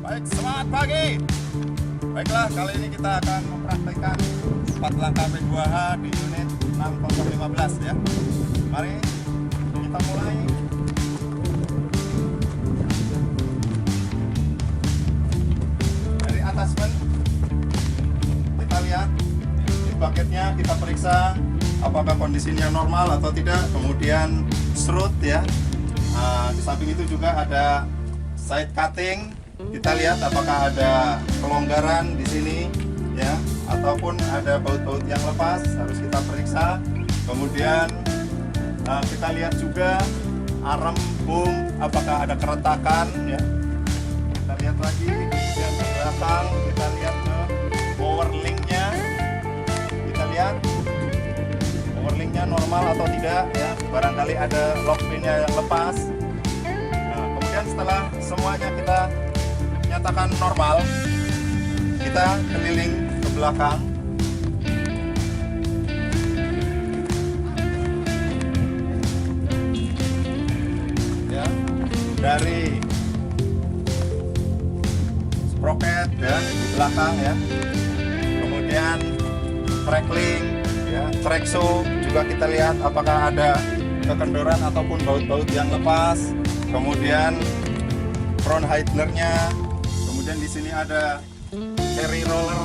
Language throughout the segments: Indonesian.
Baik, semangat pagi. Baiklah, kali ini kita akan mempraktekkan 4 langkah P2H di unit 6015 ya. Mari kita mulai. Dari atasmen kita lihat di bucketnya, kita periksa apakah kondisinya normal atau tidak. Kemudian strut ya. Di samping itu juga ada side cutting. Kita lihat apakah ada kelonggaran di sini ya, ataupun ada baut-baut yang lepas, harus kita periksa. Kemudian kita lihat juga arem boom, apakah ada keretakan ya. Kita lihat lagi, kemudian ke belakang kita lihat ke power link-nya. Kita lihat power link-nya normal atau tidak ya, barangkali ada lock pin-nya yang lepas. Nah, kemudian setelah semuanya kita nyatakan normal, kita keliling ke belakang. Ya, dari sprocket ya di belakang ya. Kemudian trackling ya, tracksaw juga kita lihat apakah ada kekendoran ataupun baut-baut yang lepas. Kemudian front hidlernya. Kemudian di sini ada carry roller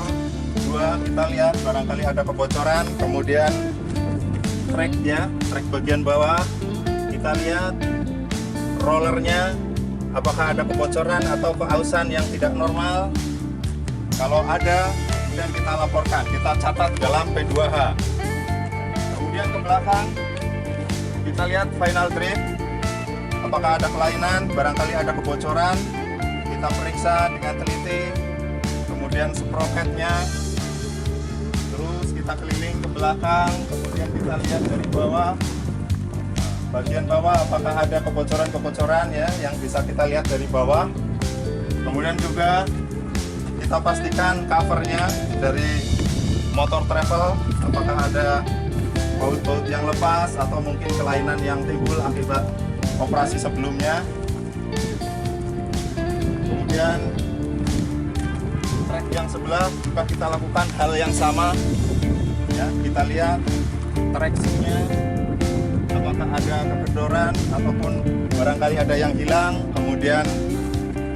2, kita lihat barangkali ada kebocoran. Kemudian tracknya, track bagian bawah, kita lihat rollernya apakah ada kebocoran atau keausan yang tidak normal. Kalau ada, kemudian kita laporkan, kita catat dalam P2H. Kemudian ke belakang kita lihat final drift, apakah ada kelainan, barangkali ada kebocoran. Kita periksa dengan teliti. Kemudian sprocketnya, terus kita keliling ke belakang. Kemudian kita lihat dari bawah, bagian bawah apakah ada kebocoran-kebocoran ya yang bisa kita lihat dari bawah. Kemudian juga kita pastikan covernya dari motor travel, apakah ada baut-baut yang lepas atau mungkin kelainan yang timbul akibat operasi sebelumnya. Kemudian track yang sebelah juga kita lakukan hal yang sama ya, kita lihat traksinya apakah ada kekendoran ataupun barangkali ada yang hilang. Kemudian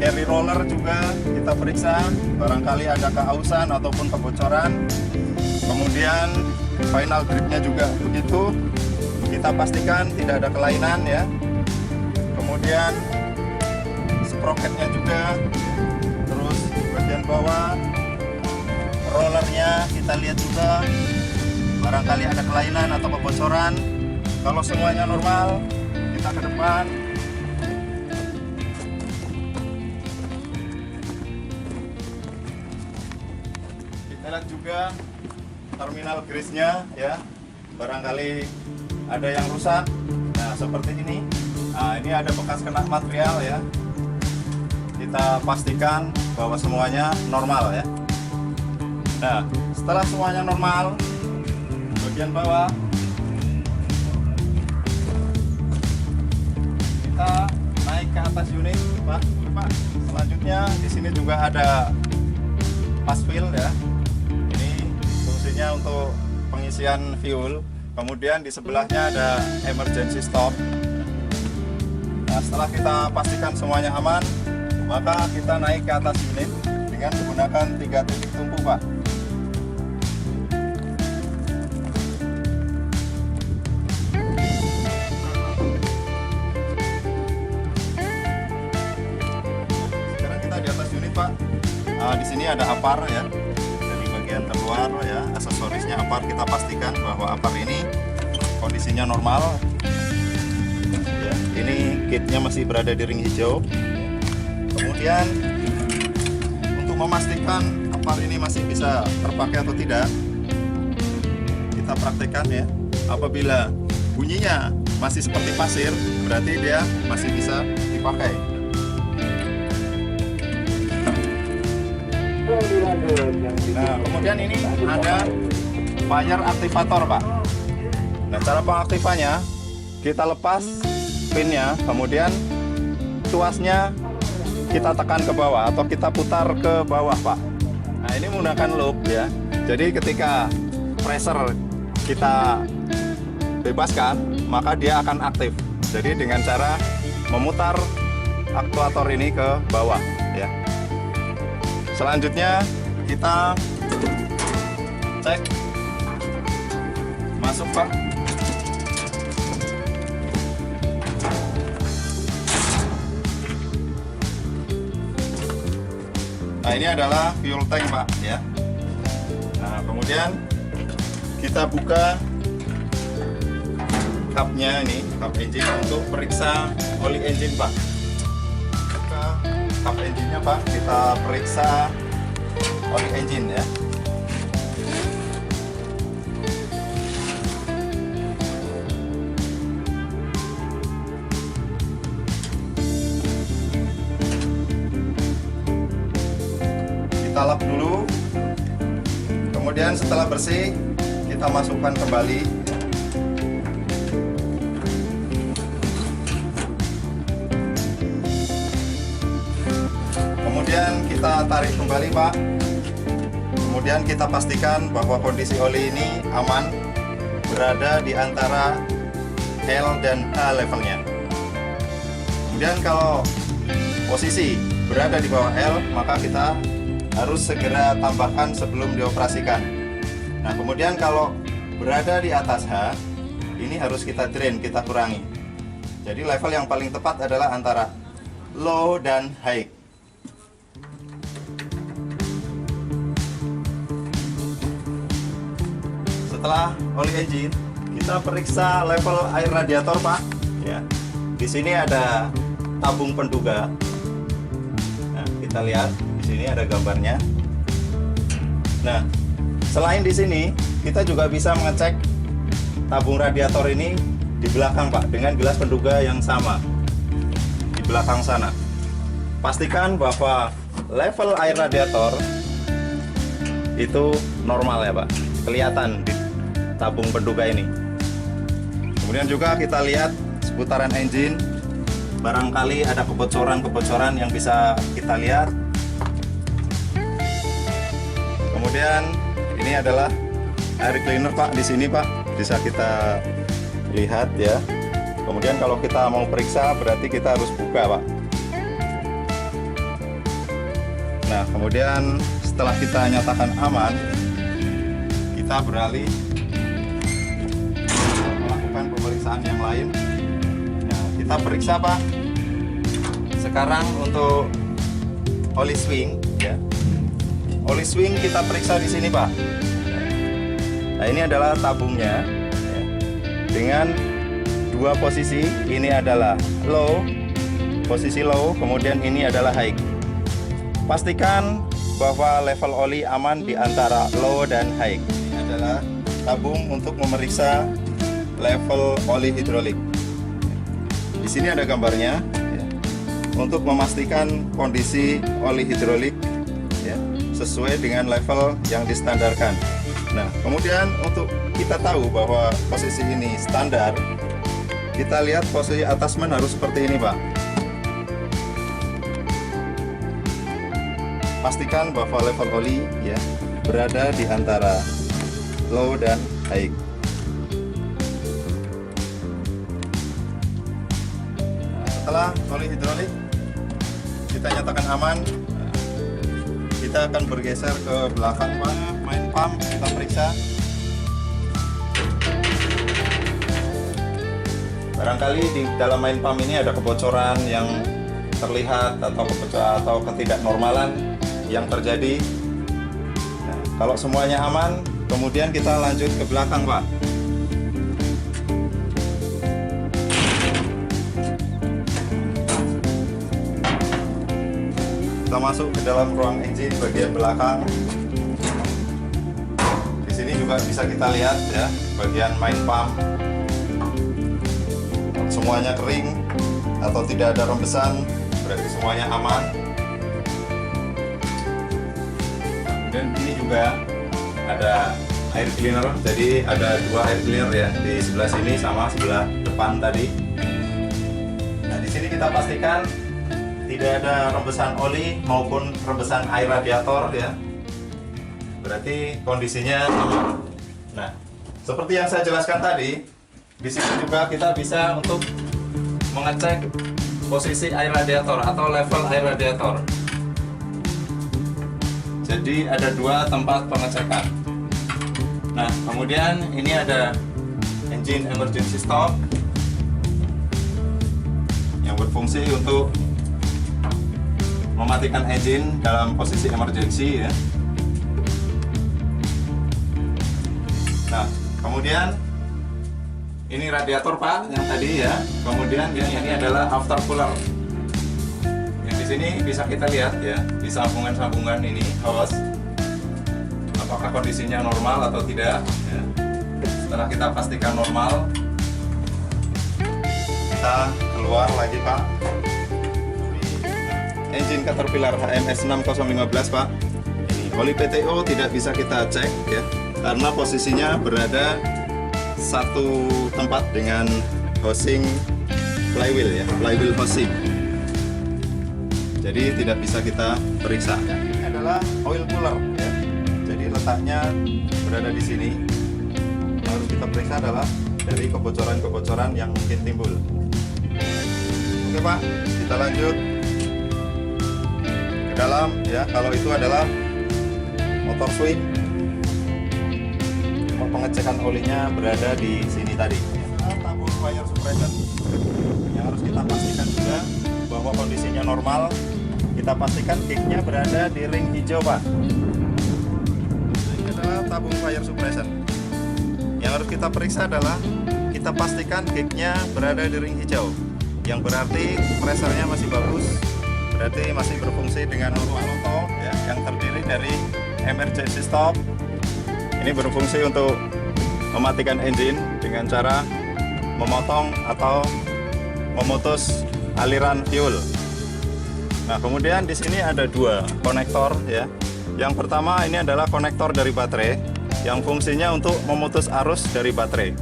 carry roller juga kita periksa, barangkali ada keausan ataupun kebocoran. Kemudian final gripnya juga begitu, kita pastikan tidak ada kelainan ya. Kemudian sprocketnya juga, terus bagian bawah rollernya kita lihat juga, barangkali ada kelainan atau kebocoran. Kalau semuanya normal, kita ke depan. Kita lihat juga terminal grease-nya ya, barangkali ada yang rusak. Nah seperti ini. Nah ini ada bekas kena material ya. Kita pastikan bahwa semuanya normal ya. Nah setelah semuanya normal, bagian bawah kita naik ke atas unit, Pak. Selanjutnya di sini juga ada pas fuel ya. Ini fungsinya untuk pengisian fuel. Kemudian di sebelahnya ada emergency stop. Nah, setelah kita pastikan semuanya aman, maka kita naik ke atas unit dengan menggunakan 3 titik tumpu, Pak. Sekarang kita di atas unit, Pak. Nah, di sini ada apar ya. Dari bagian terluar ya, aksesorisnya apar, kita pastikan bahwa apar ini kondisinya normal. Ya, ini kitnya masih berada di ring hijau. Kemudian untuk memastikan apar ini masih bisa terpakai atau tidak, kita praktekkan ya. Apabila bunyinya masih seperti pasir, berarti dia masih bisa dipakai. Nah, kemudian ini ada fire aktivator, Pak. Nah, cara pengaktifannya, kita lepas pinnya, kemudian tuasnya kita tekan ke bawah atau kita putar ke bawah, Pak. Nah, ini menggunakan loop ya. Jadi ketika pressure kita bebaskan, maka dia akan aktif. Jadi dengan cara memutar aktuator ini ke bawah ya. Selanjutnya kita cek masuk, Pak. Nah, ini adalah fuel tank, Pak ya. Nah, kemudian kita buka cupnya ini, cup engine untuk periksa oli engine, Pak. Buka cup engine-nya, Pak. Kita periksa oli engine ya. Kita lap dulu. Kemudian setelah bersih, kita masukkan kembali. Kemudian kita tarik kembali, Pak. Kemudian kita pastikan bahwa kondisi oli ini aman, berada di antara L dan H levelnya. Kemudian kalau posisi berada di bawah L, maka kita harus segera tambahkan sebelum dioperasikan. Nah, kemudian kalau berada di atas H, ini harus kita drain, kita kurangi. Jadi level yang paling tepat adalah antara low dan high. Setelah oli engine, kita periksa level air radiator, Pak. Ya, di sini ada tabung penduga. Nah, kita lihat di sini ada gambarnya. Nah, selain di sini, kita juga bisa mengecek tabung radiator ini di belakang, Pak, dengan gelas penduga yang sama di belakang sana. Pastikan bahwa level air radiator itu normal ya, Pak, kelihatan di tabung penduga ini. Kemudian juga kita lihat seputaran engine, barangkali ada kebocoran-kebocoran yang bisa kita lihat. Kemudian ini adalah air cleaner, Pak, di sini, Pak, bisa kita lihat ya. Kemudian kalau kita mau periksa berarti kita harus buka, Pak. Nah, kemudian setelah kita nyatakan aman, kita beralih melakukan pemeriksaan yang lain. Nah, kita periksa, Pak. Sekarang untuk oli swing ya. Oli swing kita periksa di sini, Pak. Nah, ini adalah tabungnya ya, dengan dua posisi. Ini adalah low, posisi low, kemudian ini adalah high. Pastikan bahwa level oli aman di antara low dan high. Ini adalah tabung untuk memeriksa level oli hidrolik. Di sini ada gambarnya ya, untuk memastikan kondisi oli hidrolik ya, sesuai dengan level yang distandarkan. Nah, kemudian untuk kita tahu bahwa posisi ini standar, kita lihat posisi attachment harus seperti ini, Pak. Pastikan bahwa level oli ya berada di antara low dan high. Nah, setelah oli hidrolik kita nyatakan aman, kita akan bergeser ke belakang, Pak. Main pump kita periksa. Barangkali di dalam main pump ini ada kebocoran yang terlihat atau kebocoran atau ketidaknormalan yang terjadi. Nah, kalau semuanya aman, kemudian kita lanjut ke belakang, Pak. Kita masuk ke dalam ruang engine bagian belakang. Di sini juga bisa kita lihat ya, bagian main pump. Semuanya kering atau tidak ada rembesan, berarti semuanya aman. Dan ini juga ada air cleaner, jadi ada dua air cleaner ya, di sebelah sini sama sebelah depan tadi. Nah, di sini kita pastikan tidak ada rembesan oli maupun rembesan air radiator ya. Berarti kondisinya aman. Nah, seperti yang saya jelaskan tadi, di sini juga kita bisa untuk mengecek posisi air radiator atau level air radiator. Jadi ada dua tempat pengecekan. Nah, kemudian ini ada engine emergency stop yang berfungsi untuk mematikan engine dalam posisi emergency ya. Nah, kemudian ini radiator Pak yang tadi ya. Kemudian yang ini adalah after cooler. Yang di sini bisa kita lihat ya, di sambungan-sambungan ini hose. Apakah kondisinya normal atau tidak ya. Setelah kita pastikan normal, kita keluar lagi Pak. Engine Caterpillar HMS 6015 Pak. Ini oli PTO tidak bisa kita cek ya, karena posisinya berada satu tempat dengan housing flywheel ya, flywheel housing. Jadi tidak bisa kita periksa. Ini adalah oil cooler ya. Jadi letaknya berada di sini. Yang harus kita periksa adalah dari kebocoran-kebocoran yang mungkin timbul. Oke Pak, kita lanjut ke dalam ya. Kalau itu adalah motor swing. Pengecekan olinya berada di sini tadi. Tabung fire suppressor yang harus kita pastikan juga bahwa kondisinya normal. Kita pastikan kicknya berada di ring hijau Pak. Ini adalah tabung fire suppressor. Yang harus kita periksa adalah kita pastikan kicknya berada di ring hijau. Yang berarti pressernya masih bagus. Berarti masih berfungsi dengan normal auto ya, yang terdiri dari emergency stop. Ini berfungsi untuk mematikan engine dengan cara memotong atau memutus aliran fuel. Nah, kemudian di sini ada dua konektor ya. Yang pertama ini adalah konektor dari baterai yang fungsinya untuk memutus arus dari baterai.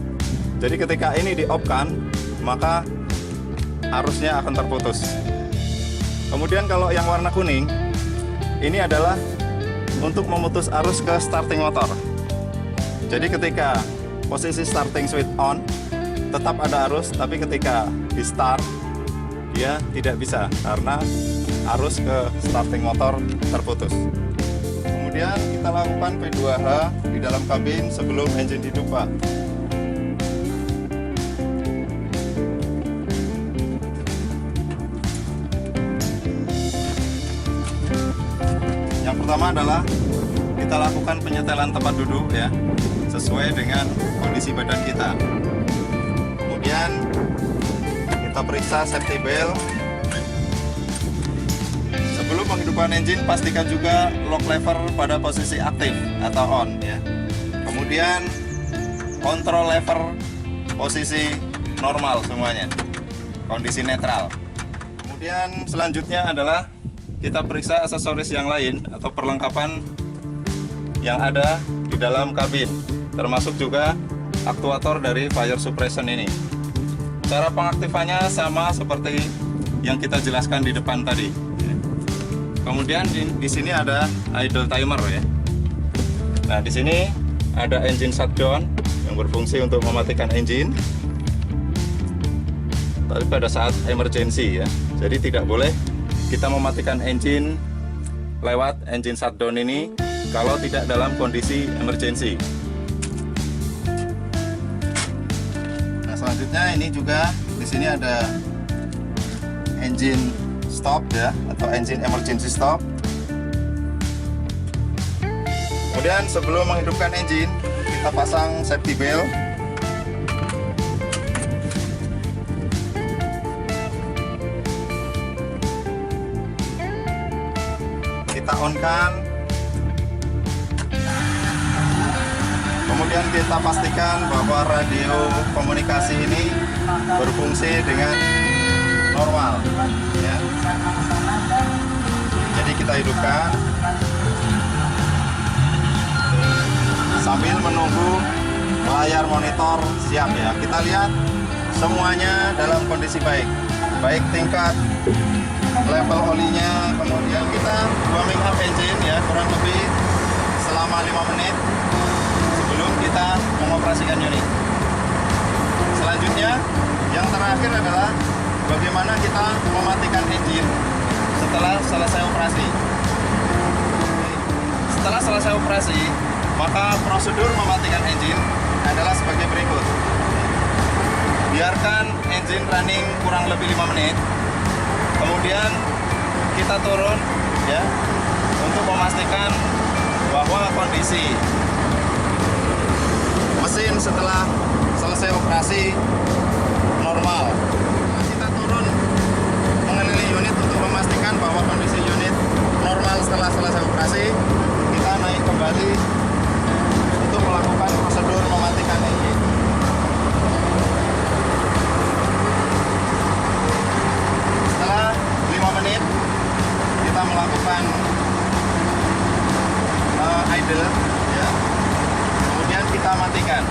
Jadi ketika ini di-off-kan, maka arusnya akan terputus. Kemudian kalau yang warna kuning, ini adalah untuk memutus arus ke starting motor. Jadi ketika posisi starting switch on, tetap ada arus, tapi ketika di start, dia tidak bisa karena arus ke starting motor terputus. Kemudian kita lakukan P2H di dalam kabin sebelum engine hidup Pak. Yang pertama adalah kita lakukan penyetelan tempat duduk ya, sesuai dengan kondisi badan kita. Kemudian kita periksa safety belt. Sebelum menghidupkan engine, pastikan juga lock lever pada posisi aktif atau on ya. Kemudian kontrol lever posisi normal semuanya, kondisi netral. Kemudian selanjutnya adalah kita periksa aksesoris yang lain atau perlengkapan yang ada di dalam kabin, termasuk juga aktuator dari fire suppression ini. Cara pengaktifannya sama seperti yang kita jelaskan di depan tadi. Kemudian di sini ada idle timer ya. Nah, di sini ada engine shutdown yang berfungsi untuk mematikan engine. Tapi pada saat emergency ya. Jadi tidak boleh kita mematikan engine lewat engine shutdown ini kalau tidak dalam kondisi emergency. Nah, selanjutnya ini juga di sini ada engine stop ya, atau engine emergency stop. Kemudian sebelum menghidupkan engine, kita pasang safety belt. Kita on-kan. Kemudian kita pastikan bahwa radio komunikasi ini berfungsi dengan normal ya. Jadi kita hidupkan sambil menunggu layar monitor siap ya. Kita lihat semuanya dalam kondisi baik tingkat level olinya, kemudian kita warming up engine ya kurang lebih selama 5 menit sebelum kita mengoperasikan unit. Selanjutnya yang terakhir adalah bagaimana kita mematikan engine setelah selesai operasi. Setelah selesai operasi, maka prosedur mematikan engine adalah sebagai berikut. Biarkan engine running kurang lebih 5 menit. Kemudian kita turun ya untuk memastikan bahwa kondisi mesin setelah selesai operasi normal. Kita turun mengelilingi unit untuk memastikan bahwa kondisi unit normal setelah selesai operasi. Kita naik kembali untuk melakukan prosedur mematikan engine. Setelah 5 menit kita melakukan idle ya. Kemudian kita matikan.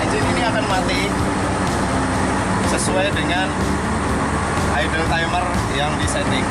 Engine ini akan mati sesuai dengan idle timer yang disetting.